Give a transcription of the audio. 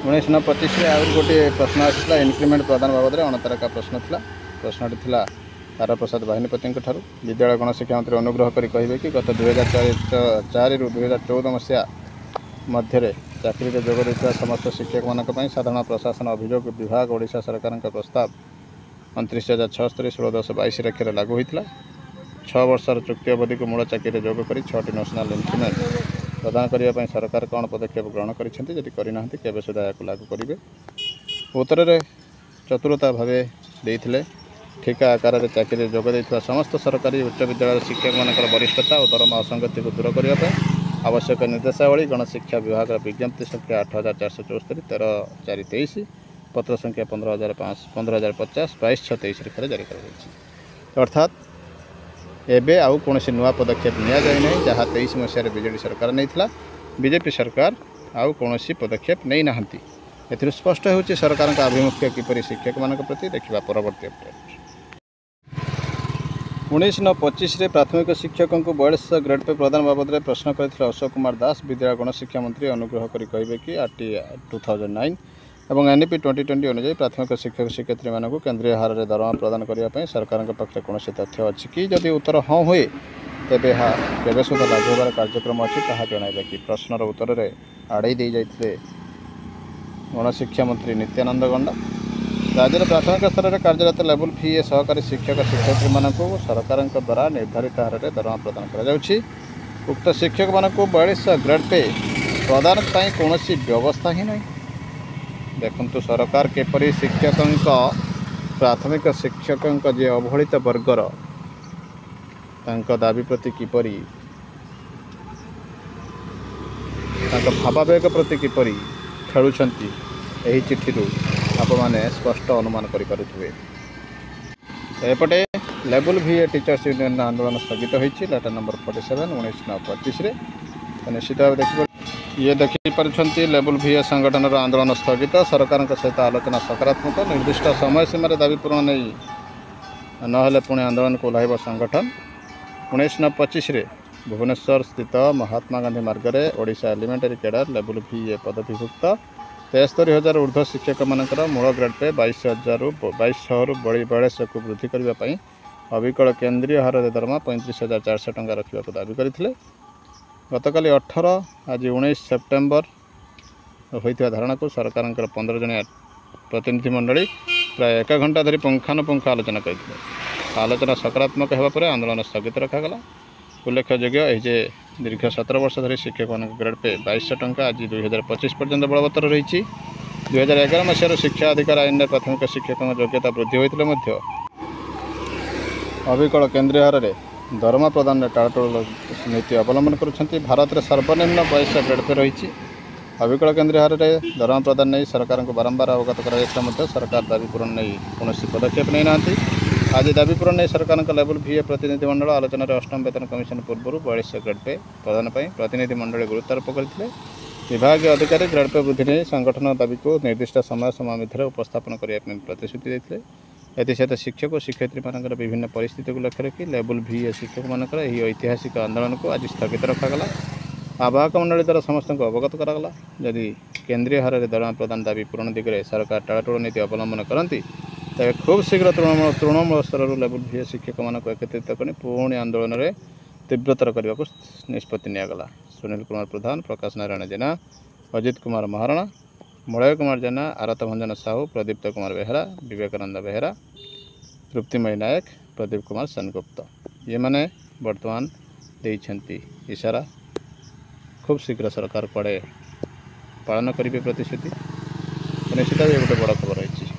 1925 आउर गोटे प्रश्न आसाला इनक्रिमेंट प्रदान बाबद में 19 प्रश्न था। प्रश्नटी था तारा प्रसाद बाहिनीपति विद्यालय गणशिक्षा मंत्री अनुग्रह कर कहे कि गत 2004 रु 2014 मसीहा मध्य चाकरी में जोग देता समस्त शिक्षक मान साधारण प्रशासन अभियोग विभाग ओडिशा सरकार प्रस्ताव 29,076 16/10/22 रेखे लागू होता। 6 वर्षर चुक्ति अवधि को मूल चाकरी में जोग कर 6टी नेशनल इनक्रिमेंट प्रदान करने सरकार कौन पदक्षेप ग्रहण करना केवे सुधा या लागू करेंगे। उत्तर में चतुरता भाव देते ठिका आकार में चाकरी जोग देता समस्त सरकारी उच्च विद्यालय शिक्षक मान वरिष्ठता और दरमा असंगति को दूर करने आवश्यक निर्देशावली गणशिक्षा विभाग विज्ञप्ति संख्या 8,474 13/4/23 पत्र संख्या 15,50 22/6/23 जारी कर अर्थात एबे आउ कौन नुआ पदक्षेप नि जाए जहाँ 23 मसीह बीजेडी सरकार नहीं बीजेपी सरकार आउ कौन पदक्षेप नहीं ना ए स्पष्ट हो सरकार का आभिमुख्य किपरि शिक्षक मान प्रति देखा परवर्ती अपडेट। 19/25 प्राथमिक शिक्षकों को 42 ग्रेड पे प्रदान बाबद में प्रश्न करते अशोक कुमार दास विद्यालय गणशिक्षा मंत्री अनुग्रह कर कहे कि आरटी 2009 और एनईपी 2020 अनुसार प्राथमिक शिक्षक शिक्षयित्री मानक केन्द्रीय हार में दरमा प्रदान करने सरकार पाखे कौन तथ्य अच्छी कि जदि उत्तर हाँ हुए तेज केवे सुधा लागू होबार कार्यक्रम अच्छी ताहा जणाइबे कि प्रश्नर उत्तर में आड़े दे जाते गणशिक्षा मंत्री नित्यानंद गंडा राज्य में प्राथमिक स्तर में कार्यरत लेवल फी सहकारी शिक्षक शिक्षयित्री मानक सरकार द्वारा निर्धारित हार में दरमा प्रदान कर उक्त शिक्षक मानक 42 ग्रेड पे प्रदान कौन व्यवस्था ही नहीं। देखु सरकार केपरि शिक्षकों प्राथमिक शिक्षकों जे अवहेलित वर्गर दाबी प्रति किपरि भावावेग प्रति किपरि खेलुंट यही चिठी आपण मैंने स्पष्ट अनुमान करें। एपटे लेवल भी टीचर्स यूनियन आंदोलन स्थगित होती लेटर नंबर 47 19/25 निश्चित भाव देखिए ये देखिए लेवल भी संगठन आंदोलन स्थगित सरकार सहित आलोचना सकारात्मक निर्दिष्ट समय सीमार दाबी पूरण नहीं नहेले पुणी आंदोलन को ओह्लैब संगठन। 19/25 भुवनेश्वर स्थित महात्मा गांधी मार्ग में ओडिशा एलिमेंटरी कैडर लेवल भी पदवीभुक्त 73,000 ऊर्ध्व शिक्षक मानकर मूल ग्रेड पे 22,600 रु 4200 को वृद्धि करने अविकल केन्द्रीय हार दरमा 35,400 टंका रखा दाबी करते गतकाली 18 आज 19 सेप्टेम्बर होता धारणा को सरकार 15 जनिया प्रतिनिधि मंडली प्राय 1 घंटा धरी पुंखानुपुंख आलोचना करते आलोचना सकारात्मक होगापर आंदोलन स्थगित रखागला। उल्लेखयोग्य जे दीर्घ 17 वर्ष धरी शिक्षक मान ग्रेड पे 2200 टंका आज 2025 पर्यंत बलवत्तर रही। 2011 मसीह शिक्षा अधिकार आईन में प्राथमिक शिक्षकों योग्यता वृद्धि होते अविकल केन्द्रीय हार में दरमा प्रदान में टाळटूळ नीति अवलंबन कर भारत में सर्वनिम्न 22 ग्रेड पे रही। अविकल केन्द्रीय हार में दरमा प्रदान नहीं सरकार को बारंबार अवगत कर सरकार दाबी पूरण नहीं कौन पदक्षेप नहीं ना। आज दाबी पूरण नहीं सरकार लेवल भी प्रतिनिधि मंडल आलोचना अष्टम वेतन कमिशन पूर्व 42 ग्रेड पे प्रदान प्रतिनिधि मंडल गुरुत्वारोप करते विभाग अधिकारी ग्रेड पे वृद्धि नहीं संगठन दाबी को निर्दिष्ट समय मध्य उपस्थापन करने प्रतिश्रुति देते एसत शिक्षक और शिक्षयित्री मान विभिन्न परिस्थिति को लक्ष्य रखी लेवल भी शिक्षक मानकर ऐतिहासिक आंदोलन को आज स्थगित रखागला। आवाहक मंडली द्वारा समस्त अवगत करागला जदि केन्द्रीय हार में दरमा प्रदान दाबी पूरण दिगरे सरकार टाळटूळ नीति अवलंबन करती तेज खूब शीघ्र तृणमूल स्तर लेवल भी शिक्षक मानक एकत्रित कर पुणी आंदोलन में तीव्रतर करने को निष्पत्ति निगला। सुनील कुमार प्रधान प्रकाश नारायण जेना अजित कुमार महाराणा मलय कुमार जेना आरत भंजन साहू प्रदीप्त कुमार बेहरा विवेकानंद बेहरा तृप्तिमयी नायक प्रदीप कुमार सेनगुप्त ये मैंने वर्तमान देइछंती इशारा खूब शीघ्र सरकार कड़े पालन करेंगे प्रतिश्रुति निश्चित भाव गोटे बड़ खबर।